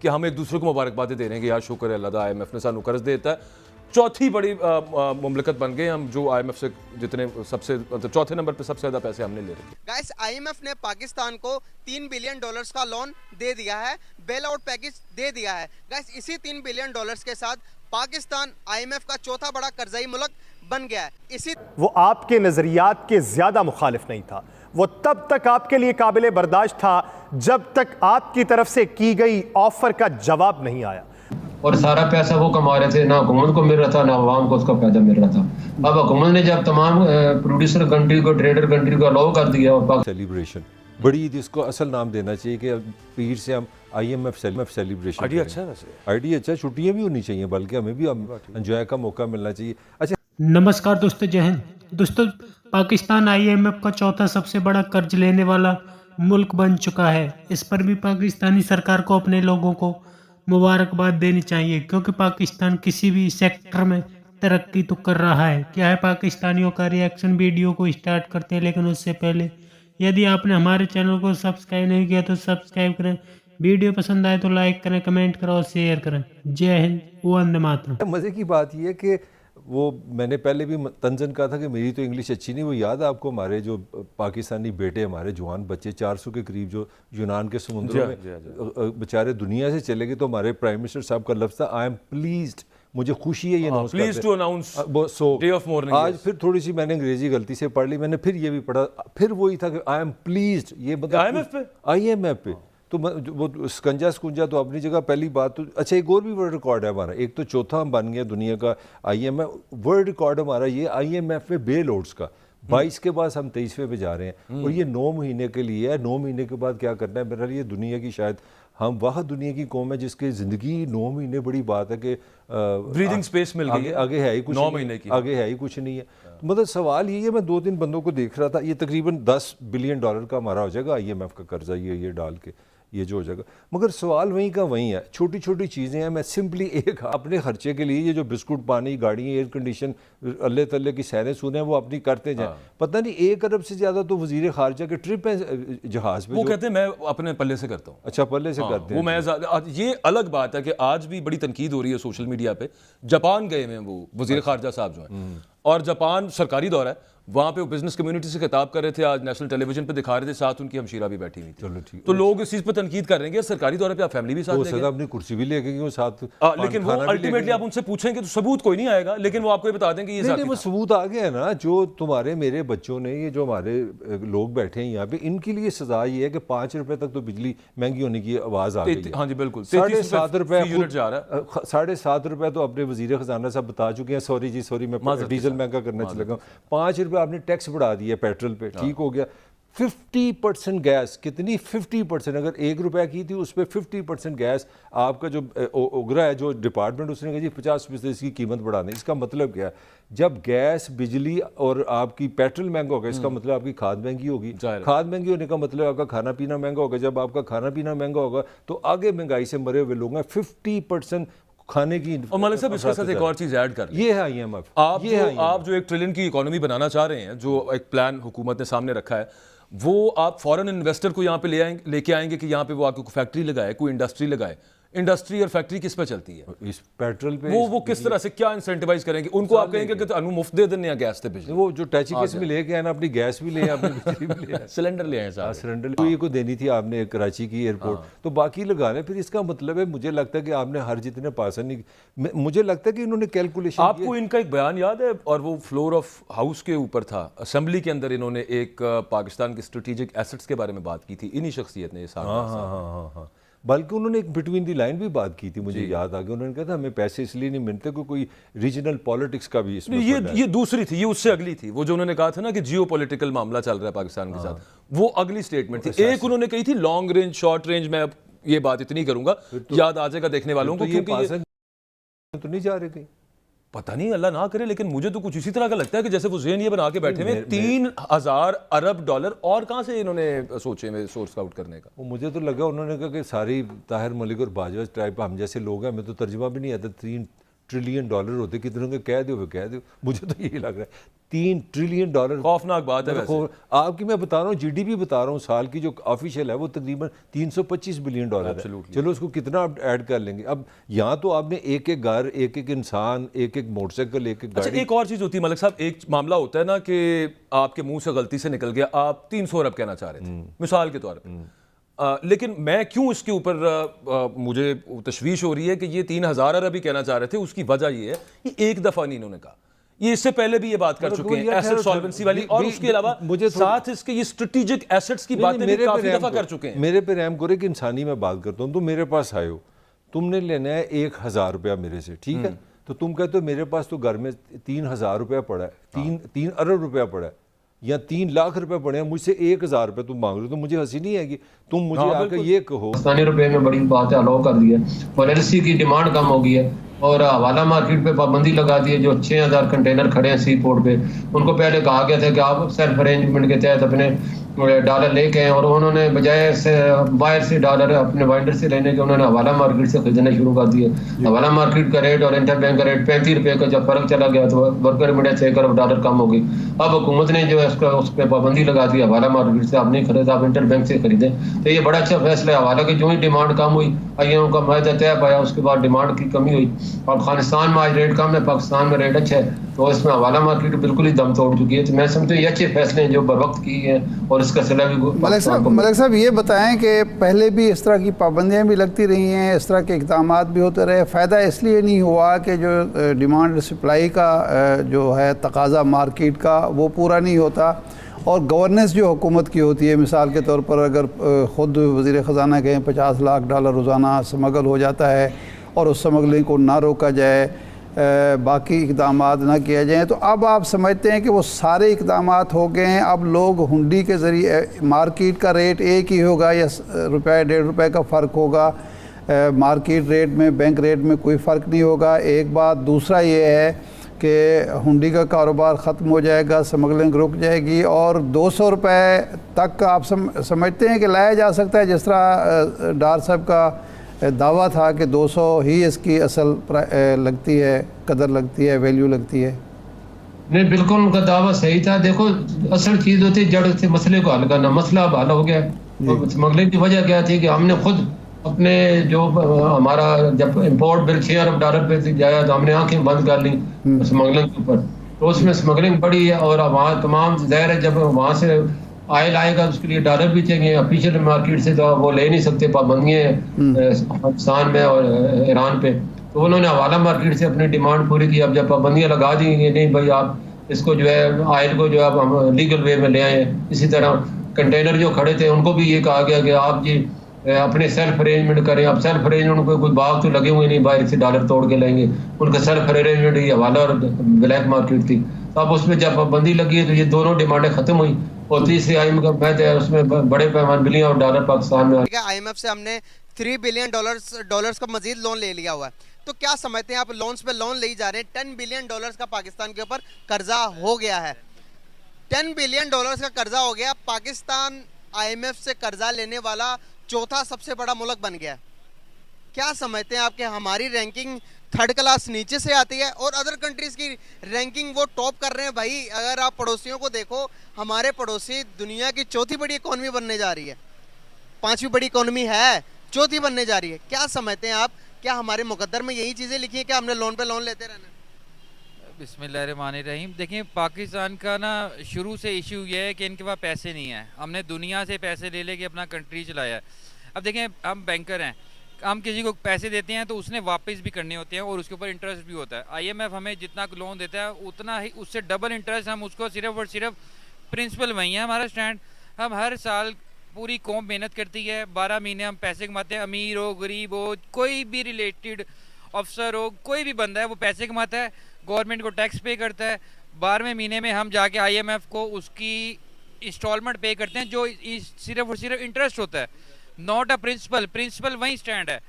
कि हम एक दूसरे को मुबारकबादें दे रहे हैं कि यार शुक्र है अल्लाह, IMF ने सानू कर्ज देता है। चौथी बड़ी मुमलिकत बन गए हम, जो IMF से जितने सबसे चौथे नंबर पे सबसे ज़्यादा पैसे हमने ले रखे। गाइस, IMF ने पाकिस्तान को $3 बिलियन का लोन दे दिया है, बेल आउट पैकेज दे दिया है। गाइस, इसी $3 बिलियन के साथ पाकिस्तान IMF का चौथा बड़ा कर्जई मुल्क बन गया है। इसी वो आपके नजरियात के ज्यादा मुखालिफ नहीं था, वो तब तक आपके लिए काबिल बर्दाश्त था जब तक आपकी तरफ से की गई ऑफर का जवाब नहीं आया। और सारा पैसा वो कमा रहे थे, ना हुकूमत को मिल रहा था ना अवाम को उसका फायदा मिल रहा था। अब हुकूमत ने जब तमाम प्रोड्यूसर कंट्री को, ट्रेडर कंट्री को अलाउ कर दिया और सेलिब्रेशन बड़ी, जिसको असल नाम देना चाहिए कि पीर से हम IMF सेलिब्रेशन। आइडिया अच्छा है, वैसे आइडिया अच्छा, छुट्टियां भी होनी चाहिए, बल्कि हमें भी एंजॉय का मौका मिलना चाहिए। अच्छा, नमस्कार दोस्तों, जय हिंद। दोस्तों, पाकिस्तान IMF का चौथा सबसे बड़ा कर्ज लेने वाला मुल्क बन चुका है। इस पर भी पाकिस्तानी सरकार को अपने लोगों को मुबारकबाद देनी चाहिए, क्योंकि पाकिस्तान किसी भी सेक्टर में तरक्की तो कर रहा है। क्या है पाकिस्तानियों का रिएक्शन, वीडियो को स्टार्ट करते हैं। लेकिन उससे पहले यदि आपने हमारे चैनल को सब्सक्राइब नहीं किया तो सब्सक्राइब करें, वीडियो पसंद आए तो लाइक करें, कमेंट करें और शेयर करें। जय हिंद, वंदे मातरम। मज़े की बात यह है कि वो मैंने पहले भी तंजन कहा था कि मेरी तो इंग्लिश अच्छी नहीं। वो याद है आपको, हमारे जो पाकिस्तानी बेटे, हमारे जवान बच्चे 400 के करीब जो यूनान के समुद्रों में बेचारे दुनिया से चले गए, तो हमारे प्राइम मिनिस्टर साहब का लफ्ज़ था आई एम प्लीज्ड, मुझे खुशी है ये please to announce day of morning. आज फिर थोड़ी सी मैंने अंग्रेजी गलती से पढ़ ली, मैंने फिर ये भी पढ़ा, फिर वही था कि आई एम प्लीज्ड, ये मतलब IMF पे। तो वो स्कंजा स्कुंजा तो अपनी जगह, पहली बात तो अच्छा, एक और भी वर्ल्ड रिकॉर्ड है हमारा। एक तो चौथा हम बन गया दुनिया का IMF, वर्ल्ड रिकॉर्ड हमारा ये IMF में बेल आउट्स का। 22 के बाद हम 23वें पे जा रहे हैं, और ये 9 महीने के लिए है। 9 महीने के बाद क्या करना है, मेरे लिए दुनिया की शायद हम वह दुनिया की कौम है जिसकी ज़िंदगी 9 महीने बड़ी बात है कि ब्रीदिंग स्पेस मिल गई है। आगे है ही कुछ 9 महीने की, आगे है ही कुछ नहीं है। तो मतलब सवाल ये है, मैं 2-3 बंदों को देख रहा था, ये तकरीबन $10 बिलियन का हमारा हो जाएगा IMF का कर्जा, ये डाल के ये जो हो जाएगा। मगर सवाल वहीं का वहीं है, छोटी छोटी चीज़ें हैं। मैं सिंपली एक अपने खर्चे के लिए ये जो बिस्कुट, पानी, गाड़ी, एयर कंडीशन, अल्लाह तल्ले की सैरें सुने वो अपनी करते जाएं। पता नहीं 1 अरब से ज़्यादा तो वज़ीर ख़ारजा के ट्रिप है जहाज़ पे। वो कहते हैं मैं अपने पल्ले से करता हूँ। अच्छा, पल्ले से करते हैं वो मैं। ये अलग बात है कि आज भी बड़ी तनकीद हो रही है सोशल मीडिया पे। जापान गए हैं वो वज़ीर ख़ारजा साहब जो हैं, और जापान सरकारी दौरा है, वहाँ पे वो बिजनेस कम्युनिटी से खिताब कर रहे थे, आज नेशनल टेलीविजन पे दिखा रहे थे, साथ उनकी हमशीरा भी बैठी हुई थी। चलो ठीक, तो लोग इस चीज़ पे तनकीद कर रहे हैं कि सरकारी दौरे पे आप फैमिली भी साथ ले गए, अपनी कुर्सी भी ले गए साथ, लेकिन वो अल्टीमेटली आप उनसे पूछेंगे तो सबूत कोई नहीं आएगा, लेकिन वो आपको ये बता देंगे ये वो सबूत आ गया है ना। जो तुम्हारे मेरे बच्चों ने, ये जो हमारे लोग बैठे हैं यहाँ पे, इनके लिए सजा ये है कि 5 रुपए तक तो बिजली महंगी होने की आवाज़ आ गई। हाँ जी बिल्कुल, 7.5 रुपए यूनिट जा रहा है। 7.5 रुपए तो अपने वजीर खजाना साहब बता चुके हैं, सॉरी जी सॉरी, मैं डीजल महंगा करना चला गया। 5 रुपए आपने टैक्स बढ़ा दिया पेट्रोल पे, ठीक हो गया। 50% गैस, कितनी 50%, अगर 1 रुपया की थी उस पर 50% गैस आपका जो उगरा है, जो डिपार्टमेंट, उसने कहा जी 50% इसकी कीमत बढ़ा दें। इसका मतलब क्या है, जब गैस, बिजली और आपकी पेट्रोल महंगा होगा, इसका मतलब आपकी खाद महंगी होगी। खाद महंगी होने का मतलब आपका खाना पीना महंगा होगा। जब आपका खाना पीना महंगा होगा तो आगे महंगाई से मरे हुए लोग हैं। 50% खाने की। और मलिक साहब, इसके साथ एक और चीज़ ऐड कर, ये है IMF। आप जो 1 ट्रिलियन की इकोनॉमी बनाना चाह रहे हैं, जो एक प्लान हुकूमत ने सामने रखा है, वो आप फॉरेन इन्वेस्टर को यहाँ पे लेके आएंगे कि यहाँ पे वो आके फैक्ट्री लगाए, कोई इंडस्ट्री लगाए। इंडस्ट्री और फैक्ट्री किस पे चलती है? इस पेट्रोल पे। वो किस तरह से क्या इंसेंटिवाइज करेंगे उनको? आप कहेंगे कि अनु मुफ्त दे देने गैस थे बिजली, वो जो टैची केस में लेके आए ना, अपनी गैस भी ले, अपनी बिजली भी ले, सिलेंडर ले आए साहब, सिलेंडर कोई को देनी थी आपने कराची की एयरपोर्ट, तो बाकी लगाने। फिर इसका मतलब है, मुझे लगता है कि आपने हर जितने पास नहीं, मुझे लगता है कि इन्होंने कैलकुलेशन। आपको इनका एक बयान याद है, और वो फ्लोर ऑफ हाउस के ऊपर था, असेंबली के अंदर इन्होंने एक पाकिस्तान के स्ट्रेटेजिक एसेट्स के बारे में बात की थी, इन्हीं शख्सियत ने। हाँ, बल्कि उन्होंने एक बिटवीन दी लाइन भी बात की थी, मुझे याद आ गया। उन्होंने कहा था हमें पैसे इसलिए नहीं मिलते कि कोई रीजनल पॉलिटिक्स का भी इसमें ये दूसरी थी, ये उससे अगली थी। वो जो उन्होंने कहा था ना कि जियो पॉलिटिकल मामला चल रहा है पाकिस्तान के साथ, वो अगली स्टेटमेंट थी। एक उन्होंने कही थी लॉन्ग रेंज, शॉर्ट रेंज। मैं ये बात इतनी करूंगा, याद आ जाएगा देखने वालों को, क्योंकि तो नहीं जा रहे थे, पता नहीं, अल्लाह ना करे, लेकिन मुझे तो कुछ इसी तरह का लगता है कि जैसे वो ज़हन ये बना के बैठे हुए $3000 अरब और कहाँ से इन्होंने सोचे में सोर्स आउट करने का। वो मुझे तो लगा उन्होंने कहा कि सारी ताहिर मलिक और बाजवा टाइप हम जैसे लोग हैं, हमें तो तर्जुमा भी नहीं आता। $3 ट्रिलियन होते, कितनों के कह दो, मुझे तो यही लग रहा है। 3 ट्रिलियन डॉलर। खौफनाक बात है वैसे। आपकी मैं बता रहा हूँ जीडीपी बता रहा हूँ साल की जो ऑफिशियल है वो तकरीबन 325 बिलियन डॉलर है। चलो उसको कितना आप ऐड कर लेंगे। अब यहाँ तो आपने एक एक घर, एक एक इंसान, एक एक मोटरसाइकिल, एक एक अच्छा, गाड़ी। एक और चीज होती है मलिक साहब, एक मामला होता है ना कि आपके मुंह से गलती से निकल गया, आप 300 अरब कहना चाह रहे थे मिसाल के तौर पर, लेकिन मैं क्यों इसके ऊपर मुझे तशवीश हो रही है कि ये 3000 अरब ही कहना चाह रहे थे। उसकी वजह ये है कि एक दफा नहीं इन्होंने कहा, ये इससे पहले भी ये बात कर चुके हैं एसेट सॉल्वेंसी वाली, और उसके अलावा मुझे साथ इसके ये स्ट्रेटेजिक एसेट्स की बातें भी काफी दफा कर चुके हैं। मेरे पे रहम करो कि इंसानी मैं बात करता हूँ, तुम मेरे पास आए हो, तुमने लेना है 1000 रुपया मेरे से, ठीक है, तो तुम कहते हो मेरे पास तो घर में 3000 रुपया पड़ा है, 3 अरब रुपया पड़ा है या 3 लाख रुपए पड़े हैं, मुझसे 1000 रुपए तुम मांग रहे हो, तो मुझे हंसी नहीं आएगी। तुम मुझे आकर ये कहो पाकिस्तानी रुपए में बड़ी बात है, अलाउ कर दिया और एलसी की डिमांड कम हो गई है और हवाला मार्केट पे पाबंदी लगा दी है। जो 6000 कंटेनर खड़े हैं सी पोर्ट पे, उनको पहले कहा गया था कि आप सेल्फ अरेंजमेंट के तहत अपने डॉलर लेके आए, और उन्होंने बजाय से बाहर से डॉलर अपने वाइंडर से लेने के उन्होंने हवाला मार्केट से खरीदना शुरू कर दिया। हवाला मार्केट का रेट और इंटर बैंक का रेट 35 रुपये का जब फर्क चला गया तो वर्कर मिडिया 6 अरब डॉलर कम हो गई। अब हुकूमत ने जो है उस पर पाबंदी लगा दी, हवाला मार्केट से आप नहीं खरीदा, आप इंटर बैंक से खरीदें। तो ये बड़ा अच्छा फैसला है। हवाला की जो ही डिमांड कम हुई, IMF का मायदा तय पाया, उसके बाद डिमांड की कमी हुई। अफगानिस्तान में आज रेट कम है, पाकिस्तान में रेट अच्छा है, तो इसमें हवाला मार्केट बिल्कुल ही दम तोड़ चुकी है। तो मैं समझता हूँ ये अच्छे फैसले हैं जो बर वक्त की है और इसका सिला भी मलिक साहब ये बताएं कि पहले भी इस तरह की पाबंदियां भी लगती रही हैं, इस तरह के इक़दाम भी होते रहे, फ़ायदा इसलिए नहीं हुआ कि जो डिमांड सप्लाई का जो है तकाज़ा मार्केट का वो पूरा नहीं होता, और गवर्नेंस जो हुकूमत की होती है, मिसाल के तौर पर अगर ख़ुद वज़ीर ख़ज़ाना कहें 50 लाख डॉलर रोज़ाना स्मगल हो जाता है और उस स्मगलिंग को ना रोका जाए, बाकी इक़दाम ना किया जाए, तो अब आप समझते हैं कि वो सारे इक़दाम हो गए हैं। अब लोग हुंडी के ज़रिए मार्केट का रेट एक ही होगा या रुपये 1.5 रुपये का फ़र्क होगा, मार्केट रेट में बैंक रेट में कोई फ़र्क नहीं होगा। एक बात, दूसरा ये है कि हुंडी का कारोबार ख़त्म हो जाएगा, स्मगलिंग रुक जाएगी और 200 रुपये तक आप समझते हैं कि लाया जा सकता है, जिस तरह डार साहब का दावा था कि 200 ही इसकी असल लगती है, कदर लगती है, वैल्यू लगती है। नहीं, बिल्कुल उनका दावा सही था। देखो असल चीज़ होती है जड़ से मसले को हल करना। मसला अब हल हो गया। स्मगलिंग की वजह क्या थी कि हमने खुद अपने जो हमारा जब इंपोर्ट बिल 6 अरब डॉलर पे जाया तो हमने आंखें बंद कर ली स्मगलिंग के ऊपर, तो उसमें स्मगलिंग बढ़ी है और वहाँ तमाम ज़ाहिर है जब वहाँ से आयल आएगा उसके लिए डॉलर भी चाहिए। ऑफिशियल मार्केट से तो वो ले नहीं सकते, पाबंदियाँ पाकिस्तान में और ईरान पे, तो उन्होंने हवाला मार्केट से अपनी डिमांड पूरी की। अब जब पाबंदियाँ लगा दी नहीं भाई आप इसको जो है आयल को जो है हम लीगल वे में ले आए। इसी तरह कंटेनर जो खड़े थे उनको भी ये कहा गया कि आप जी अपने सेल्फ अरेंजमेंट करें। अब सेल्फ अरेंजमेंट को कोई बाग तो लगे हुए नहीं बाहर से डॉलर तोड़ के लाएंगे, उनका सेल्फ अरेंजमेंट ही हवाला और ब्लैक मार्केट थी। तो अब उसमें जब पाबंदी लगी है तो ये दोनों डिमांडें खत्म हुई और तीसरी IMF का फायदा है उसमें बड़े पैमाने बिलियन और डॉलर पाकिस्तान में। IMF से हमने 3 बिलियन डॉलर्स का मजीद लोन ले लिया हुआ है, तो क्या समझते हैं आप, लोन्स पे लोन ले जा रहे हैं, 10 बिलियन डॉलर्स का पाकिस्तान के ऊपर कर्जा हो गया है। 10 बिलियन डॉलर्स का कर्जा हो गया, पाकिस्तान IMF से कर्जा लेने वाला चौथा सबसे बड़ा मुल्क बन गया। क्या समझते हैं आपके हमारी रैंकिंग 3rd क्लास नीचे से आती है और अदर कंट्रीज की रैंकिंग वो टॉप कर रहे हैं। भाई अगर आप पड़ोसियों को देखो, हमारे पड़ोसी दुनिया की 4थी बड़ी इकोनॉमी बनने जा रही है, 5वीं बड़ी इकोनॉमी है, 4थी बनने जा रही है। क्या समझते हैं आप, क्या हमारे मुकद्दर में यही चीज़ें लिखी है कि हमने लोन पे लोन लेते रहना? बिस्मिल्लाहिर्रहमानिर्रहीम। देखिए पाकिस्तान का ना शुरू से इशू ये है कि इनके पास पैसे नहीं है। हमने दुनिया से पैसे ले लेके अपना कंट्री चलाया है। अब देखें हम बैंकर हैं, हम किसी को पैसे देते हैं तो उसने वापस भी करने होते हैं और उसके ऊपर इंटरेस्ट भी होता है। IMF हमें जितना लोन देता है उतना ही उससे डबल इंटरेस्ट हम उसको सिर्फ और सिर्फ प्रिंसिपल वही है हमारा स्टैंड। हम हर साल पूरी कौम मेहनत करती है, 12 महीने हम पैसे कमाते हैं। अमीर हो गरीब हो कोई भी रिलेटेड अफसर हो कोई भी बंदा है वो पैसे कमाता है, गवर्नमेंट को टैक्स पे करता है। 12वें महीने में हम जाके IMF को उसकी इंस्टॉलमेंट पे करते हैं जो सिर्फ और सिर्फ इंटरेस्ट होता है, नॉट अ प्रिंसिपल। प्रिंसिपल वही स्टैंड है।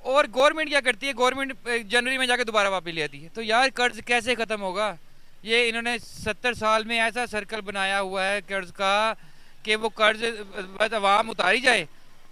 और गवर्नमेंट क्या करती है, गवर्नमेंट जनवरी में जाके दोबारा वापस ले आती है। तो यार कर्ज कैसे ख़त्म होगा? ये इन्होंने 70 साल में ऐसा सर्कल बनाया हुआ है कर्ज का कि वो कर्ज बस अवाम उतारी जाए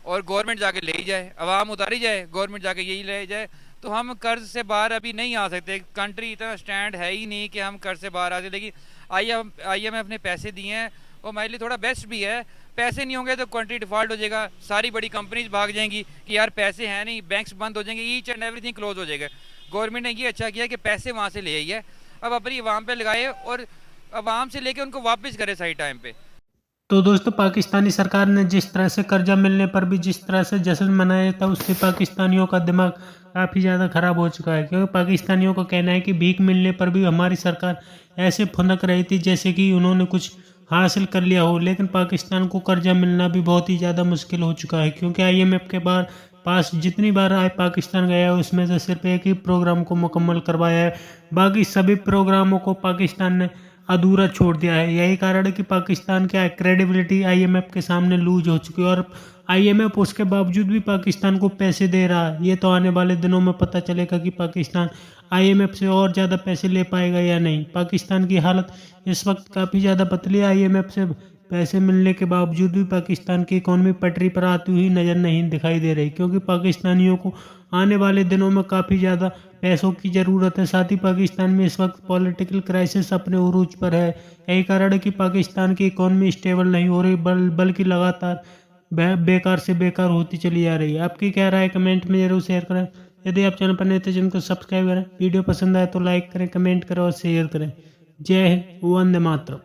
और गवर्नमेंट जाके ले ही जाए, अवाम उतारी जाए गवर्नमेंट जाके यही ले जाए। तो हम कर्ज से बाहर अभी नहीं आ सकते, कंट्री इतना स्टैंड है ही नहीं कि हम कर्ज से बाहर आ सकते। लेकिन IMF ने पैसे दिए हैं वो हमारे लिए थोड़ा बेस्ट भी है। पैसे नहीं होंगे तो कंट्री डिफॉल्ट हो जाएगा, सारी बड़ी कंपनीज भाग जाएंगी कि यार पैसे हैं नहीं, बैंक्स बंद हो जाएंगे, ईच एंड एवरीथिंग क्लोज हो जाएगा। गवर्नमेंट ने ये अच्छा किया कि पैसे वहाँ से ले आई है, अब अपनी अवाम पे लगाए और अवाम से लेके उनको वापस करे सही टाइम पे। तो दोस्तों, पाकिस्तानी सरकार ने जिस तरह से कर्जा मिलने पर भी जिस तरह से जश्न मनाया था, उससे पाकिस्तानियों का दिमाग काफ़ी ज़्यादा ख़राब हो चुका है। क्योंकि पाकिस्तानियों का कहना है कि भीख मिलने पर भी हमारी सरकार ऐसे फुनक रही थी जैसे कि उन्होंने कुछ हासिल कर लिया हो। लेकिन पाकिस्तान को कर्जा मिलना भी बहुत ही ज़्यादा मुश्किल हो चुका है, क्योंकि IMF के पास जितनी बार पाकिस्तान गया है उसमें से सिर्फ एक ही प्रोग्राम को मुकम्मल करवाया है, बाकी सभी प्रोग्रामों को पाकिस्तान ने अधूरा छोड़ दिया है। यही कारण है कि पाकिस्तान की क्रेडिबिलिटी IMF के सामने लूज हो चुकी है और IMF उसके बावजूद भी पाकिस्तान को पैसे दे रहा है। ये तो आने वाले दिनों में पता चलेगा कि पाकिस्तान IMF से और ज़्यादा पैसे ले पाएगा या नहीं। पाकिस्तान की हालत इस वक्त काफ़ी ज़्यादा पतली है। IMF से पैसे मिलने के बावजूद भी पाकिस्तान की इकॉनमी पटरी पर आती हुई नज़र नहीं दिखाई दे रही, क्योंकि पाकिस्तानियों को आने वाले दिनों में काफ़ी ज़्यादा पैसों की ज़रूरत है। साथ ही पाकिस्तान में इस वक्त पॉलिटिकल क्राइसिस अपने उरूज पर है। यही कारण है कि पाकिस्तान की इकॉनमी स्टेबल नहीं हो रही, बल्कि लगातार बेकार से बेकार होती चली जा रही है। आपकी क्या राय कमेंट में जरूर शेयर करें। यदि आप चैनल पर नए तो चैनल को सब्सक्राइब करें, वीडियो पसंद आए तो लाइक करें, कमेंट करें और शेयर करें। जय हिंद, वंदे मातरम।